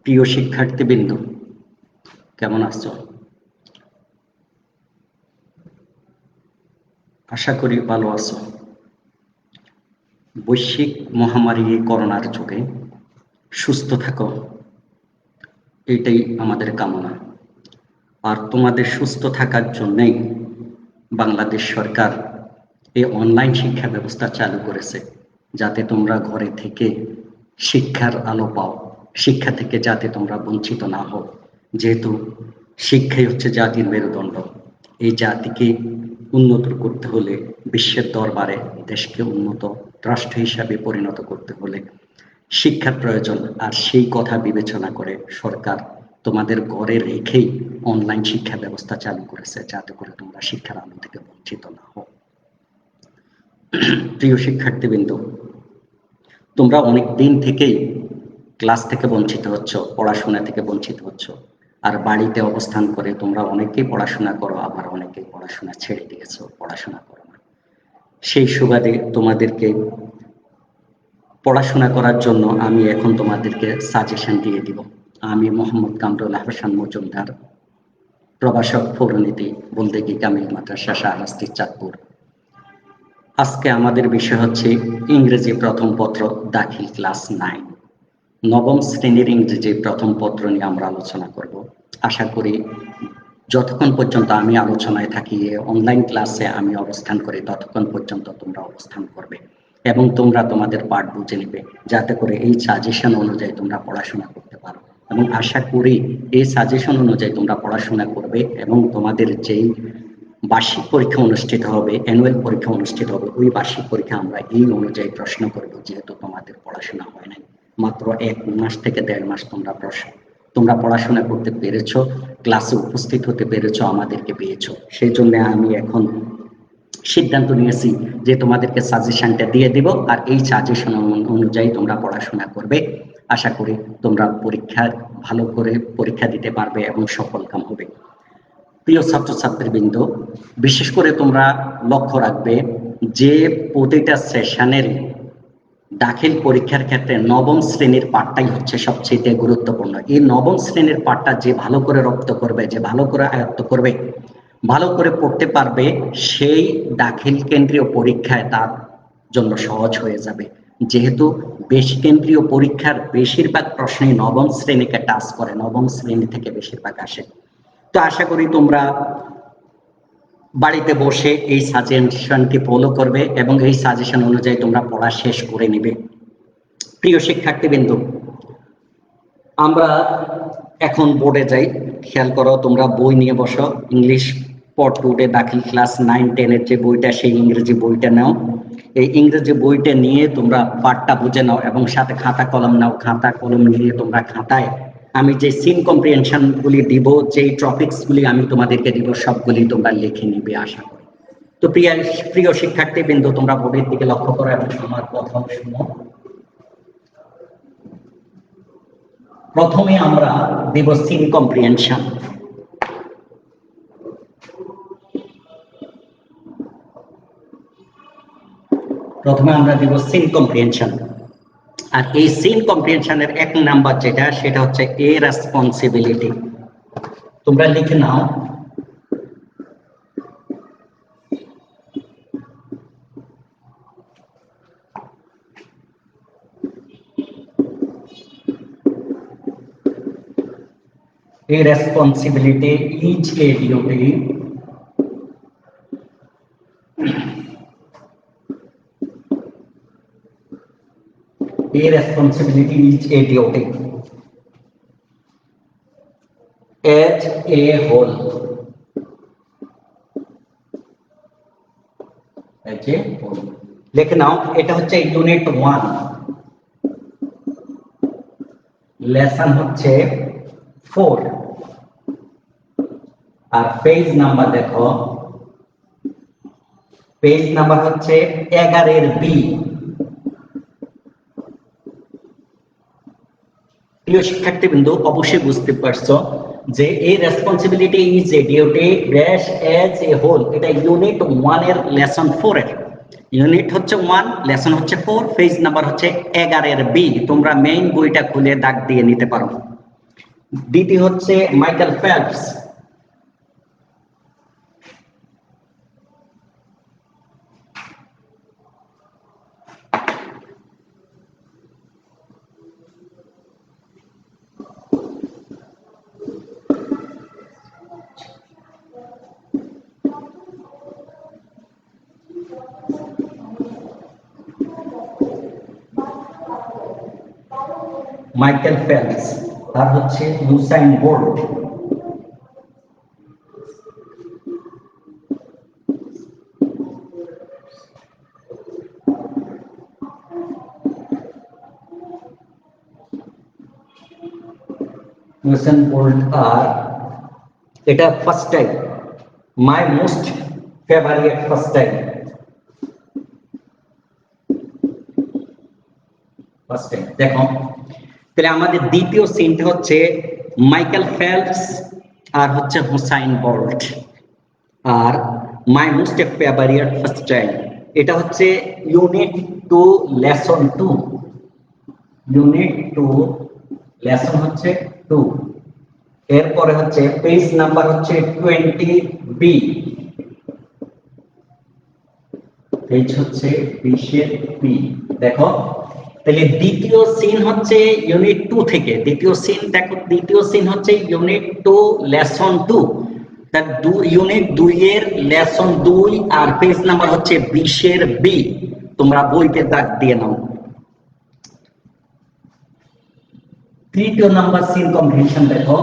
প্রিয় শিক্ষার্থীবৃন্দ, কেমন আছো? আশা করি ভালো আছো। বৈশ্বিক মহামারী করোনার যুগে সুস্থ থাকো, এটাই আমাদের কামনা। আর তোমাদের সুস্থ থাকার জন্যই বাংলাদেশ সরকার এই অনলাইন শিক্ষা ব্যবস্থা চালু করেছে, যাতে তোমরা ঘরে থেকে শিক্ষার আলো পাও, শিক্ষা থেকে যাতে তোমরা বঞ্চিত না হও। যেহেতু শিক্ষাই হচ্ছে জাতির মেরুদণ্ড, এই জাতিকে উন্নত করতে হলে, বিশ্বের দরবারে দেশকে উন্নত রাষ্ট্র হিসাবে পরিণত করতে হলে শিক্ষার প্রয়োজন। আর সেই কথা বিবেচনা করে সরকার তোমাদের ঘরে রেখেই অনলাইন শিক্ষা ব্যবস্থা চালু করেছে, যাতে করে তোমরা শিক্ষার আলো থেকে বঞ্চিত না হও। প্রিয় শিক্ষার্থীবৃন্দ, তোমরা অনেক দিন থেকেই ক্লাস থেকে বঞ্চিত হচ্ছ, পড়াশোনা থেকে বঞ্চিত হচ্ছ। আর বাড়িতে অবস্থান করে তোমরা অনেকেই পড়াশোনা করো, আবার অনেকেই পড়াশোনা ছেড়ে দিয়েছো, পড়াশোনা করো না। সেই সুবাদে তোমাদেরকে পড়াশোনা করার জন্য আমি এখন তোমাদেরকে সাজেশন দিয়ে দিব। আমি মোহাম্মদ কামরুল হাসান মজুমদার, প্রভাষক পৌরনীতি বলদেগি কামিল মাদ্রাসা শাহরাস্তি চাঁদপুর। আজকে আমাদের বিষয় হচ্ছে ইংরেজি প্রথম পত্র দাখিল ক্লাস 9, নবম শ্রেণীর ইংরেজি প্রথম পত্র নিয়ে আমরা আলোচনা করব। আশা করি যতক্ষণ পর্যন্ত আমি আলোচনায় থাকি, অনলাইন ক্লাসে আমি অবস্থান করি, ততক্ষণ পর্যন্ত তোমরা অবস্থান করবে এবং তোমরা তোমাদের পাঠ বুঝে নেবে, যাতে করে এই সাজেশন অনুযায়ী তোমরা পড়াশোনা করতে পারো। এবং আশা করি এই সাজেশন অনুযায়ী তোমরা পড়াশোনা করবে এবং তোমাদের যেই বার্ষিক পরীক্ষা অনুষ্ঠিত হবে, অ্যানুয়াল পরীক্ষা অনুষ্ঠিত হবে, ওই বার্ষিক পরীক্ষা আমরা এই অনুযায়ী প্রশ্ন করব। যেহেতু তোমাদের পড়াশোনা হয় নাই, মাত্র 1 মাস থেকে 1.5 মাস তোমরা পড়াশোনা করতে পেরেছো, ক্লাসে উপস্থিত হতে পেরেছো, আমাদেরকে পেয়েছো। সেই জন্য আমি এখন সিদ্ধান্ত নিয়েছি যে তোমাদেরকে সাজেশনটা দিয়ে দিব, আর এই সাজেশন অনুযায়ী তোমরা পড়াশোনা করবে। আশা করি তোমরা ভালো করে পরীক্ষা দিতে পারবে এবং সফলকাম হবে। প্রিয় ছাত্রছাত্রীবৃন্দ, বিশেষ করে তোমরা লক্ষ্য রাখবে যে প্রতিটা সেশনের দাখিল পরীক্ষার ক্ষেত্রে নবম শ্রেণীর পাঠটাই হচ্ছে সবচেয়ে গুরুত্বপূর্ণ। এই নবম শ্রেণীর পাঠটা যে ভালো করে রপ্ত করবে, যে ভালো করে আয়ত্ত করবে, ভালো করে পড়তে পারবে, সেই দাখিল কেন্দ্রীয় পরীক্ষায় তার জন্য সহজ হয়ে যাবে। যেহেতু কেন্দ্রীয় পরীক্ষার বেশিরভাগ প্রশ্নই নবম শ্রেণীকে টাচ করে, নবম শ্রেণী থেকে বেশিরভাগ আসে। তো আশা করি তোমরা বাড়িতে বসে এই সাজেশনটি ফলো করবে এবং এই সাজেশন অনুযায়ী তোমরা পড়া শেষ করে নেবে। প্রিয় শিক্ষার্থীবৃন্দ, আমরা এখন বোর্ডে যাই। খেয়াল করো, তোমরা বই নিয়ে বসো। ইংলিশ পড় টুডে দাখিল ক্লাস 9-10 এর যে বইটা, সেই ইংরেজি বইটা নাও। এই ইংরেজি বইটা নিয়ে তোমরা পাঠটা বুঝে নাও এবং সাথে খাতা কলম নাও। খাতা কলম নিয়ে তোমরা খাতায় আমি যে সিন কম্প্রিহেনশন গুলি দিব, যে টপিকস গুলি আমি তোমাদেরকে দিব, সবগুলি তোমরা লিখে নিবে আশা করি। তো প্রিয় শিক্ষার্থীবৃন্দ, তোমরা বোর্ডের দিকে লক্ষ্য করো এবং আমার কথা শুনো। প্রথমে আমরা দেব সিন কম্প্রিহেনশন। প্রথমে আমরা দেব সিন কম্প্রিহেনশন। আর এই সিন কম্প্রিহেনশনের 1 নাম্বার যেটা, সেটা হচ্ছে এ রেসপন্সিবিলিটি। তোমরা লিখে নাও। A responsibility is a duty A responsibility is a duty as a whole. As a whole. লিখে নাও, এটা হচ্ছে ইউনিট 1, লেসন হচ্ছে 4। আর পেজ নাম্বার দেখো, পেজ নাম্বার হচ্ছে 11 এর বি। প্রিয় শিক্ষার্থীবৃন্দ, অবশ্যই বুঝতে পারছো যে এই responsibility is a duty dash as a whole, এটা ইউনিট 1 এর লেসন 4 এর। ইউনিট হচ্ছে 1, লেসন হচ্ছে 4, পেজ নাম্বার হচ্ছে 11 এর বি। তোমরা মেইন বইটা খুলে দাগ দিয়ে নিতে পারো। দ্বিতীয় হচ্ছে মাইকেল ফেলপস। মাইকেল ফেলপস আর হচ্ছে ইউসাইন বোল্ট। ইউসাইন বোল্ট আর এটা ফার্স্ট টাইম, মাই মোস্ট ফেভারিট ফার্স্ট টাইম। দেখো তাহলে আমাদের দ্বিতীয় সিনটা হচ্ছে মাইকেল ফেলপস আর হচ্ছে হুসাইন বোল্ট আর my most favourite first time. এটা হচ্ছে ইউনিট 2 লেসন 2। ইউনিট 2 লেসন হচ্ছে 2। এরপরে হচ্ছে পেজ নাম্বার হচ্ছে 20 বি। পেজ হচ্ছে 20 এর বি। দেখো তাহলে দ্বিতীয় সিন হচ্ছে ইউনিট 2 থেকে। দ্বিতীয় সিন দেখো, দ্বিতীয় সিন হচ্ছে ইউনিট 2 লেসন 2। তার ইউনিট 2 এর লেসন 2 আর পেজ নাম্বার হচ্ছে 20 এর বি। তোমরা বইতে দাগ দিয়ে নাও। তৃতীয় নাম্বার সিন কম্প্রিহেনশন দেখো।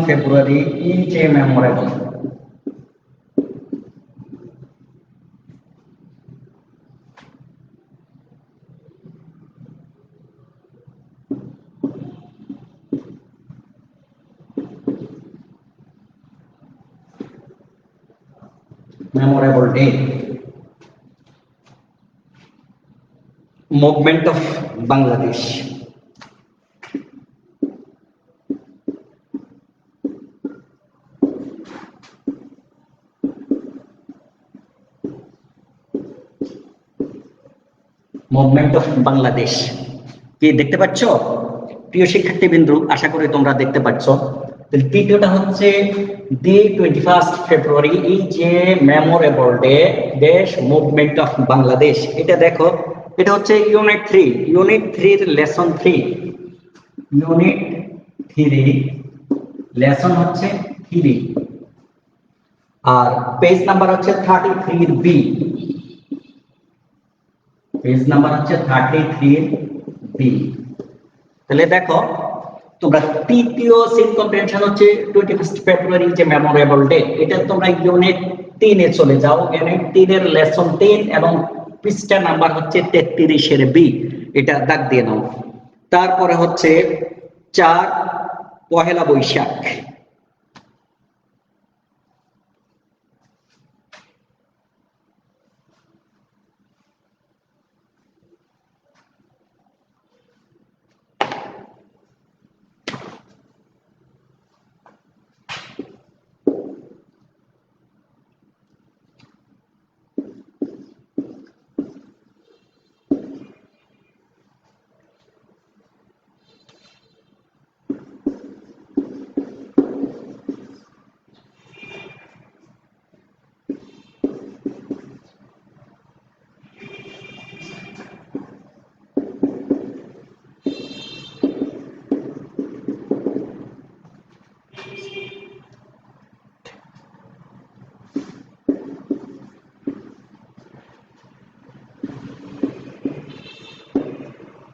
February each a memorable. Memorable day. Movement of Bangladesh. Movement of Bangladesh কি দেখতে পাচ্ছ প্রিয় শিক্ষার্থীবৃন্দ? আশা করি তোমরা দেখতে পাচ্ছ। তৃতীয়টা হচ্ছে দি 21 February is a memorable day দেশ মুভমেন্ট অফ বাংলাদেশ। এটা দেখো, এটা হচ্ছে ইউনিট 3। ইউনিট 3 এর লেসন 3। ইউনিট 3 লেসন হচ্ছে 3 আর পেজ নাম্বার হচ্ছে 33 এর বি। পেজ নাম্বার হচ্ছে 33 বি। তাহলে দেখো তোমরা তৃতীয় সিন কম্প্রিহেনশন হচ্ছে 21 ফেব্রুয়ারি যে মেমোরেবল ডে। এটা তোমরা ইউনিট 3 এ চলে যাও। ইউনিট 3 এর লেসন 3 এবং পৃষ্ঠা নাম্বার হচ্ছে 33 এর বি। এটা দাগ দিয়ে নাও। তারপরে হচ্ছে 4 পহেলা বৈশাখ।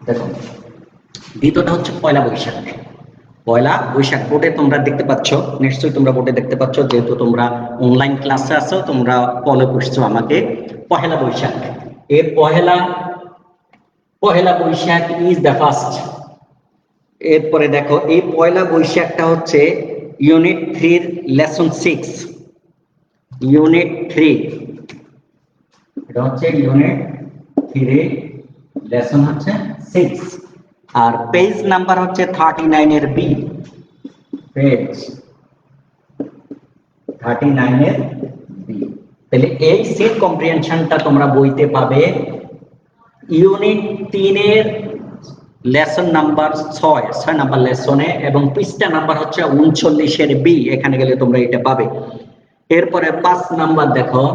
দেখো দ্বিতীয়টা হচ্ছে পয়লা বৈশাখ। পয়লা বৈশাখ বোর্ডে তোমরা দেখতে পাচ্ছ, নিশ্চয়ই তোমরা বোর্ডে দেখতে পাচ্ছ, যেহেতু তোমরা অনলাইন ক্লাসে আছো, তোমরা ফলো করছো আমাকে। পহেলা বৈশাখ, এর Pohela Boishakh is the first. এরপরে দেখো এই পয়লা বৈশাখটা হচ্ছে ইউনিট 3 লেসন 6। ইউনিট 3 এটা হচ্ছে ইউনিট 3 লেসন হচ্ছে 6 আর পেজ নাম্বার হচ্ছে 39 এর বি পেজ 39 এর বি তাহলে এই সিন কম্প্রিহেনশনটা তোমরা বইতে পাবে ইউনিট 3 এর লেসন নাম্বার 6 নাম্বার লেসনে এবং পৃষ্ঠা নাম্বার হচ্ছে 39 এর বি এখানে গেলে তোমরা এটা পাবে এরপরে 5 নাম্বার দেখো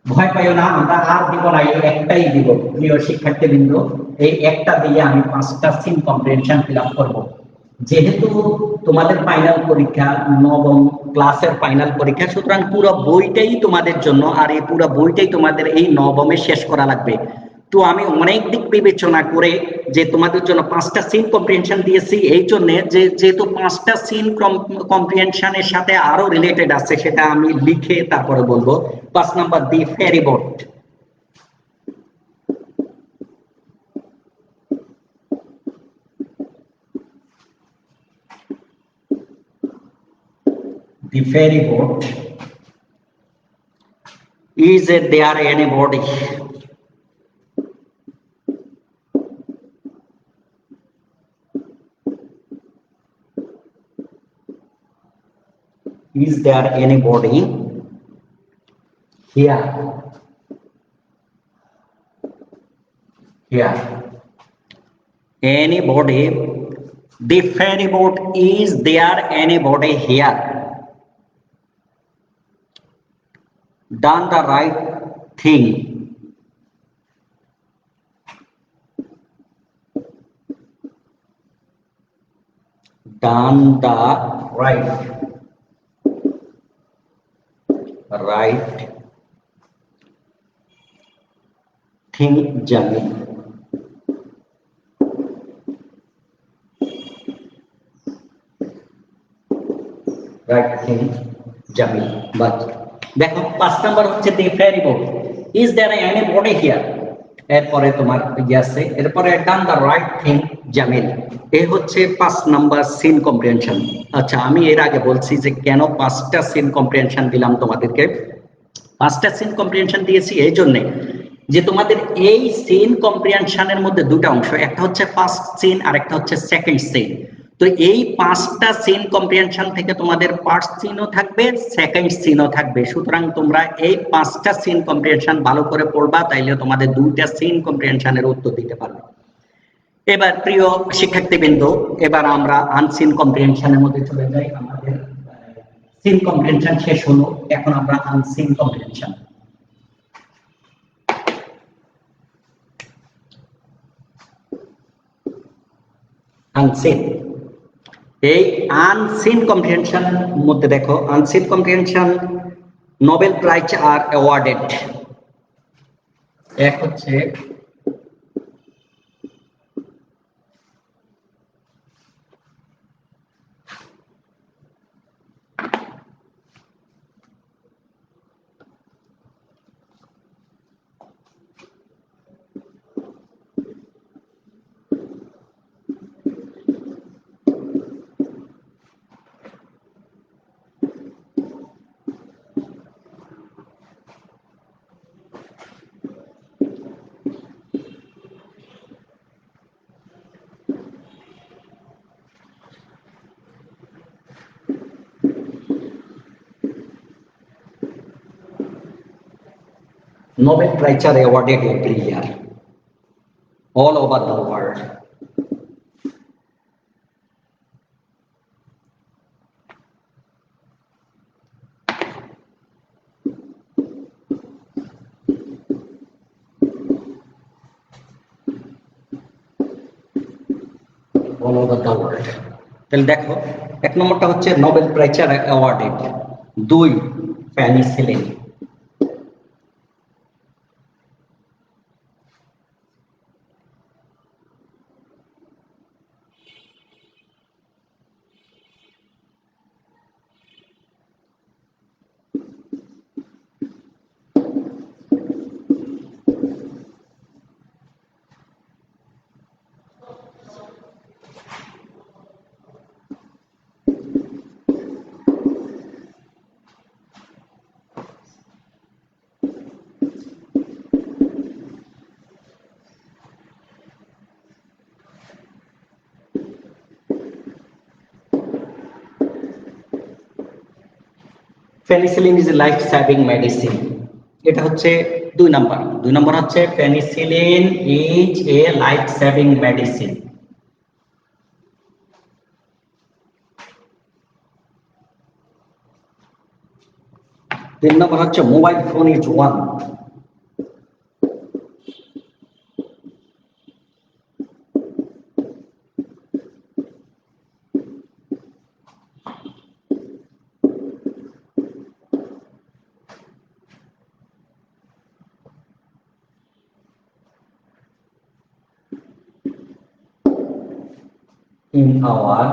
ভয় পাইও না আমরা আর দিব না এই একটাই দিব প্রিয় শিক্ষার্থীবৃন্দ এই একটা দিয়ে আমি 5টা সিন কম্প্রিহেনশন ফিল আপ করব যেহেতু তোমাদের ফাইনাল পরীক্ষা নবম ক্লাসের ফাইনাল পরীক্ষা সুতরাং পুরো বইটাই তোমাদের জন্য আর এই পুরো বইটাই তোমাদের এই নবমে শেষ করা লাগবে তো আমি অনেক দিক বিবেচনা করে যে তোমাদের জন্য 5টা সিন কম্প্রিহেনশন দিয়েছি এই জন্য যে যেহেতু 5টা সিন কম্প্রিহেনশনের সাথে আরো রিলেটেড আছে সেটা আমি লিখে তারপরে বলবো 5 number the ferry boat the ferry boat is there anybody is there anybody here anybody the ferry boat is there anybody here done the right thing done the right thing Jamil right thing Jamil but দেখো 5 number হচ্ছে the ferry boat is there anybody here এরপরে তোমার আছে এরপরে done the right thing Jamil এই হচ্ছে 5 number scene comprehension আচ্ছা আমি এর আগে বলছি যে কেন 5টা সিন কম্প্রিহেনশন দিলাম তোমাদেরকে 5টা সিন কম্প্রিহেনশন দিয়েছি এই জন্য যে তোমাদের এই সিন কম্প্রিহেনশনের মধ্যে দুটো অংশ একটা হচ্ছে ফার্স্ট সিন আর একটা হচ্ছে সেকেন্ড সিন তো এই 5টা সিন কম্প্রিহেনশন থেকে তোমাদের ফার্স্ট সিনও থাকবে সেকেন্ড সিনও থাকবে সুতরাং তোমরা এই 5টা সিন কম্প্রিহেনশন ভালো করে পড়বা তাইলে তোমাদের দুইটা সিন কম্প্রিহেনশনের উত্তর দিতে পারবে এবার প্রিয় শিক্ষার্থীবৃন্দ এবার আমরা আনসিন কম্প্রিহেনশনের মধ্যে চলে যাই আমাদের সিন কম্প্রিহেনশন শেষ হলো এখন আমরা আনসিন কম্প্রিহেনশন আনসিন এই আনসিন কম্প্রিহেনশন মধ্যে দেখো unseen comprehension Nobel prize are awarded এক হচ্ছে Nobel Prize are awarded every year, all over the world. All over the world. তাহলে দেখো এক নম্বরটা হচ্ছে Nobel prize awarded 2 penicillin penicillin is a life saving medicine, এটা হচ্ছে 2 নাম্বার। 2 নাম্বার হচ্ছে penicillin is a life saving medicine. 3 number হচ্ছে mobile phone is one. 3 hour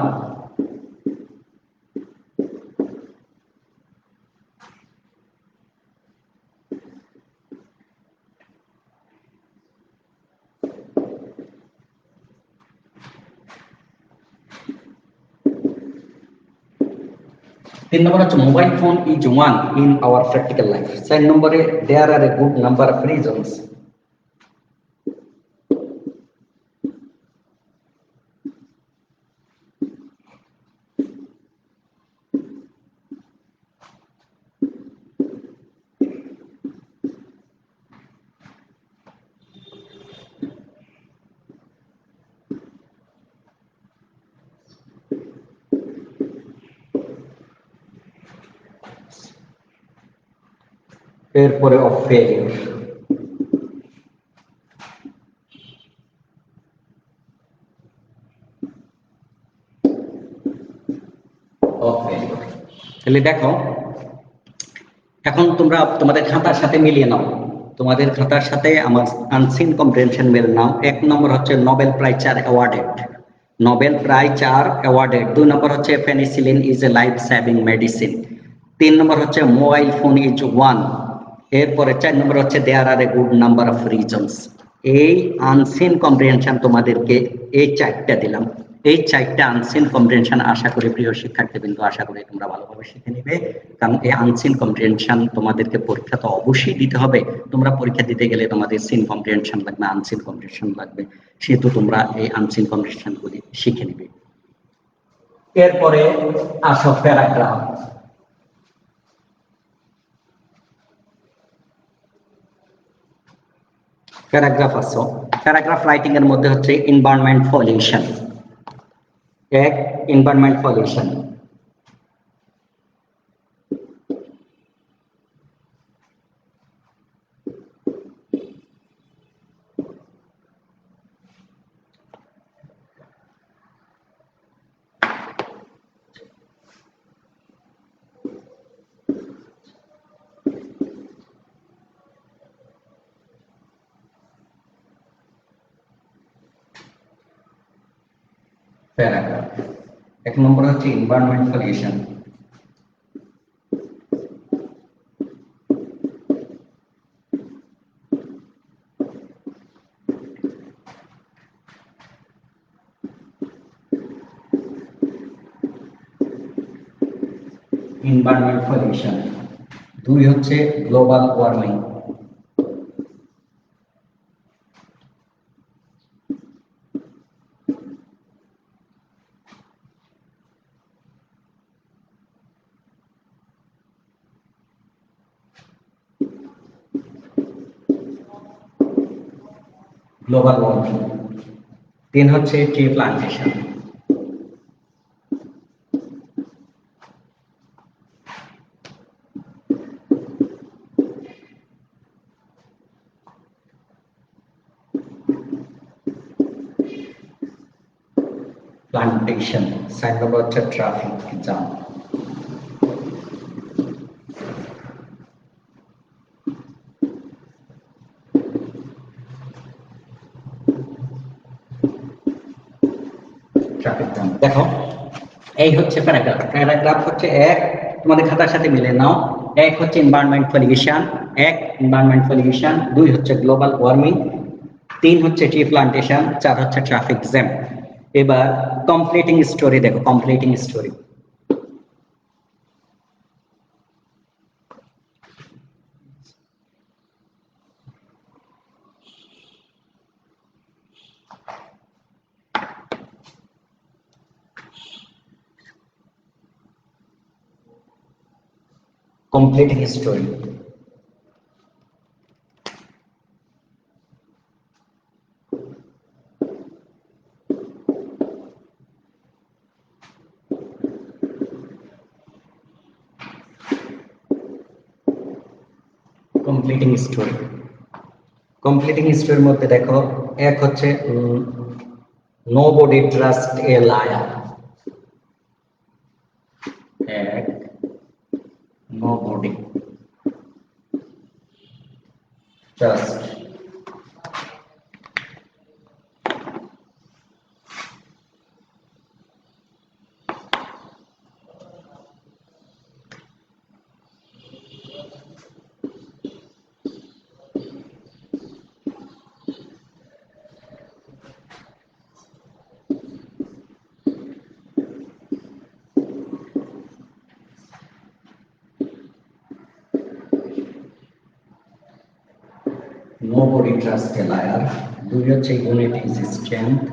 তিন নম্বর হচ্ছে mobile phone is one in our practical life. 4 নম্বরে there are a good number of reasons. এরপরে of failure. তাহলে দেখো, এখন তোমরা তোমাদের খাতার সাথে মিলিয়ে নাও, তোমাদের খাতার সাথে আমার আনসিন কম্প্রিহেনশন মিল নাও। 1 নম্বর হচ্ছে Nobel prize are awarded, Nobel prize are awarded. 2 নম্বর হচ্ছে penicillin is a life saving medicine. 3 নম্বর হচ্ছে মোবাইল ফোন ইজ ওয়ান। এরপরে 4 নম্বর হচ্ছে there are a good number of reasons. এই আনসিন কম্প্রিহেনশন তোমাদেরকে এই 4টা দিলাম। এই 4টা আনসিন কম্প্রিহেনশন আশা করি প্রিয় শিক্ষার্থী বিন্দু, আশা করি তোমরা ভালোভাবে শিখে নিবে। কারণ এই আনসিন কম্প্রিহেনশন তোমাদেরকে পরীক্ষা তো অবশ্যই দিতে হবে। তোমরা পরীক্ষা দিতে গেলে তোমাদের সিন কম্প্রিহেনশন লাগবে, আনসিন কম্প্রিহেনশন লাগবে, সেহেতু তোমরা এই আনসিন কম্প্রিহেনশন গুলি শিখে নিবে। এরপরে আসো প্যারাগ্রাফ। প্যারাগ্রাফ আসো, প্যারাগ্রাফ রাইটিং এর মধ্যে হচ্ছে এনভায়রনমেন্ট পলিউশন। এক, এনভায়রনমেন্ট পলিউশন। প্যারাগ্রাফ 1 নম্বর হচ্ছে এনভায়রনমেন্ট পলিউশন। Environment pollution. 2 হচ্ছে গ্লোবাল ওয়ার্মিং। Global warming. 3 হচ্ছে ট্রি প্লান্টেশন। প্লান্টেশন। 4 নম্বর হচ্ছে ট্রাফিক জ্যাম। Traffic jam. দেখো, এই হচ্ছে প্যারাগ্রাফ। প্যারাগ্রাফ হচ্ছে এক, তোমাদের খাতার সাথে মিলে নাও। এক হচ্ছে এনভায়রনমেন্ট পলিউশন, এনভায়রনমেন্ট পলিউশন। 2 হচ্ছে গ্লোবাল ওয়ার্মিং। 3 হচ্ছে ট্রি প্লান্টেশন। 4 হচ্ছে ট্রাফিক জ্যাম। এবার কমপ্লিটিং স্টোরি দেখো, completing story. completing story. Completing story. Completing স্টোরির মধ্যে দেখো, এক হচ্ছে নোবডি ট্রাস্ট এ লায়ার। এক, nobody trust Nobody trusts a liar. দুই হচ্ছে unity is strength.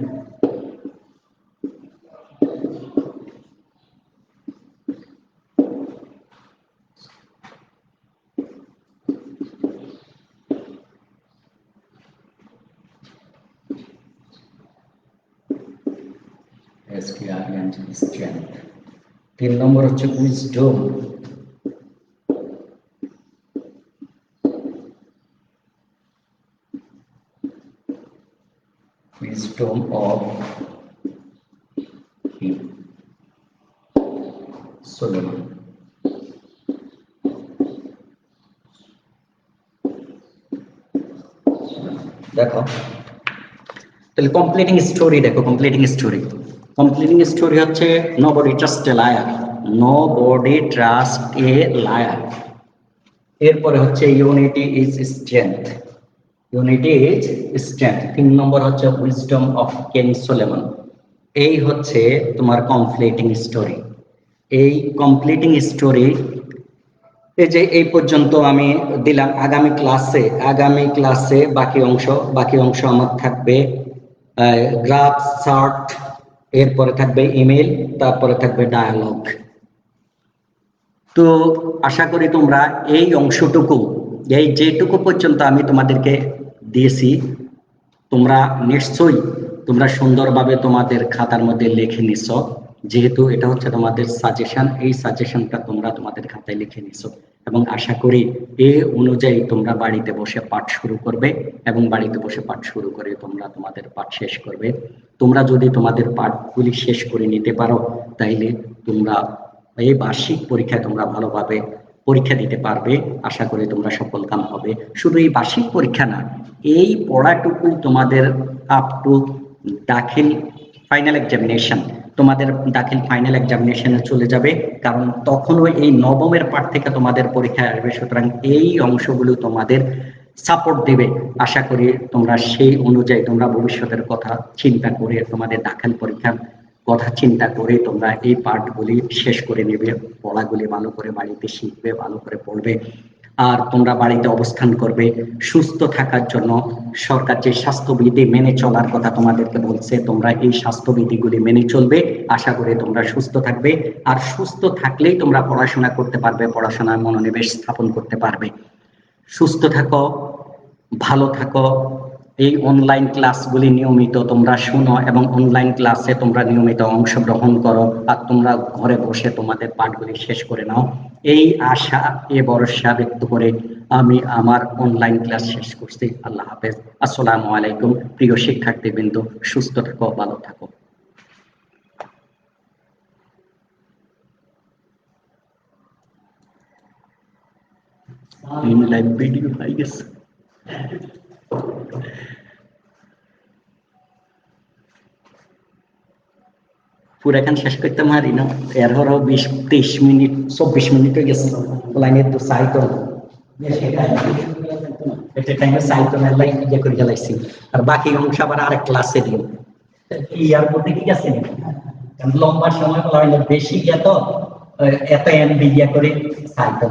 strength. 3 নম্বর হচ্ছে wisdom. Wisdom of Solomon. দেখো তাহলে কমপ্লিটিং স্টোরি দেখো, কমপ্লিটিং স্টোরি হচ্ছে nobody trust a liar, nobody trust a liar. এরপরে হচ্ছে unity is strength, unity is strength. 3 নম্বর হচ্ছে উইজডম অফ কিং সলোমন। এই হচ্ছে তোমার কমপ্লিটিং স্টোরি। এই কমপ্লিটিং স্টোরি এই যে এই পর্যন্ত আমি দিলাম। আগামী ক্লাসে বাকি অংশ আমার থাকবে গ্রাফ, চার্ট, এরপরে থাকবে ইমেল, তারপরে থাকবে ডায়ালগ। তো আশা করি তোমরা এই অংশটুকু, এই যেটুকু পর্যন্ত আমি তোমাদেরকে দিয়েছি, তোমরা নিশ্চয়ই তোমরা সুন্দরভাবে তোমাদের খাতার মধ্যে লিখে নিছ। যেহেতু এটা হচ্ছে তোমাদের সাজেশন, এই সাজেশনটা তোমরা তোমাদের খাতায় লিখে নিছো এবং আশা করি এই অনুযায়ী তোমরা বাড়িতে বসে পাঠ শুরু করবে এবং বাড়িতে বসে পাঠ শুরু করে তোমরা তোমাদের পাঠ শেষ করবে। তোমরা যদি তোমাদের পাঠগুলি শেষ করে নিতে পারো, তাইলে তোমরা এই বার্ষিক পরীক্ষায় তোমরা ভালোভাবে পরীক্ষা দিতে পারবে। আশা করি তোমরা সফলকাম হবে। শুধু এই বার্ষিক পরীক্ষা না, এই পড়াটুকু তোমাদের আপ টু দাখিল ফাইনাল এক্সামিনেশন, তোমাদের দাখিল ফাইনাল এক্সামিনেশনে চলে যাবে, কারণ তখনও এই নবমের পাঠ থেকে তোমাদের পরীক্ষায় আসবে। সুতরাং এই অংশগুলো তোমাদের সাপোর্ট দেবে। আশা করি তোমরা সেই অনুযায়ী তোমরা ভবিষ্যতের কথা চিন্তা করে, তোমাদের দাখিল পরীক্ষার কথা চিন্তা করে তোমরা এই পাঠগুলি শেষ করে নেবে, পড়াগুলি ভালো করে বাড়িতে শিখবে, ভালো করে পড়বে। আর তোমরা বাড়িতে অবস্থান করবে সুস্থ থাকার জন্য। সরকার যে স্বাস্থ্যবিধি মেনে চলার কথা তোমাদেরকে বলছে, তোমরা এই স্বাস্থ্যবিধিগুলি মেনে চলবে। আশা করি তোমরা সুস্থ থাকবে, আর সুস্থ থাকলেই তোমরা পড়াশোনা করতে পারবে, পড়াশোনায় মনোনিবেশ স্থাপন করতে পারবে। সুস্থ থাকো, ভালো থাকো। এই অনলাইন ক্লাসগুলি নিয়মিত তোমরা শুনো এবং অনলাইন ক্লাসে তোমরা নিয়মিত অংশগ্রহণ করো, আর তোমরা ঘরে বসে তোমাদের পাঠগুলি শেষ করে নাও। এই আশা, এ ভরসা ব্যক্ত করে আমি আমার অনলাইন ক্লাস শেষ করছি। আল্লাহ হাফেজ। আসসালামু আলাইকুম। প্রিয় শিক্ষার্থীবৃন্দ, সুস্থ থাকো, ভালো থাকো। লাইভ ভিডিও হয়ে গেছে। পুরাখান শেষ করতে পারি না, এর হলো 20-23 মিনিট 24 মিনিট হয়ে গেছে। লাইনে তো চাইতো আর বাকি অংশ আবার আরেক ক্লাসে দিও। ইয়ার মধ্যে ঠিক আছে, লম্বা সময় বেশি গিয়া তো এত এমবি দিয়া করে চাইতো।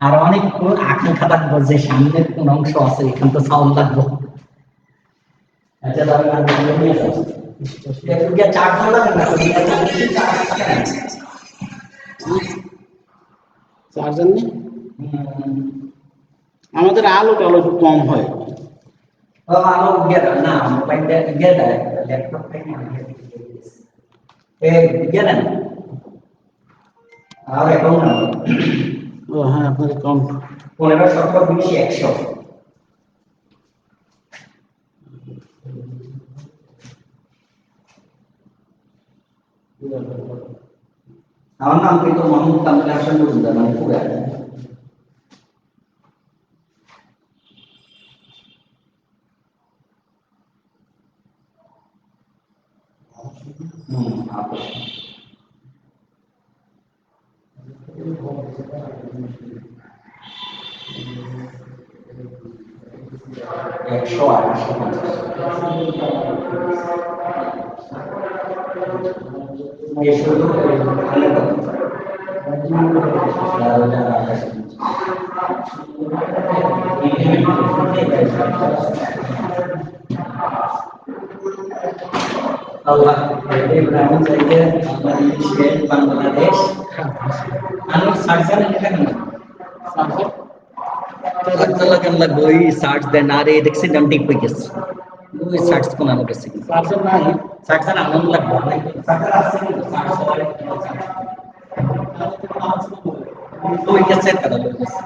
আর অনেক আকাঙ্ক্ষা থাকবো যে সামনের কোন অংশ আছে, এখান তো সাউন্ড লাগবো। চারজন নেই। আমাদের আলো টালো একটু কম হয়। আলো না মোবাইলটা দেয় ল্যাপটপটা দেন আর অ্যাকাউন্ট নাম্বার। হ্যাঁ, আপনার অ্যাকাউন্ট 15 100 আমার নাম কিন্তু মোহাম্মদ কামরুল হাসান মজুমদার, মানে পুরা একশো আট Allah Ibrahim saja Malaysia Bangladesh anu sarjana এটা কেন sarjana কেন লাগবে ওই সার্চ দেন আর এই দেখছেন আমি ঠিক হয়ে গেছে ওই সার্চ কোন আমার কাছে সার্জার নাই, sarjana আনন্দ লাগবে sarjana আছে কিন্তু সার্চ হয় ওই গেছে কাদা ওই গেছে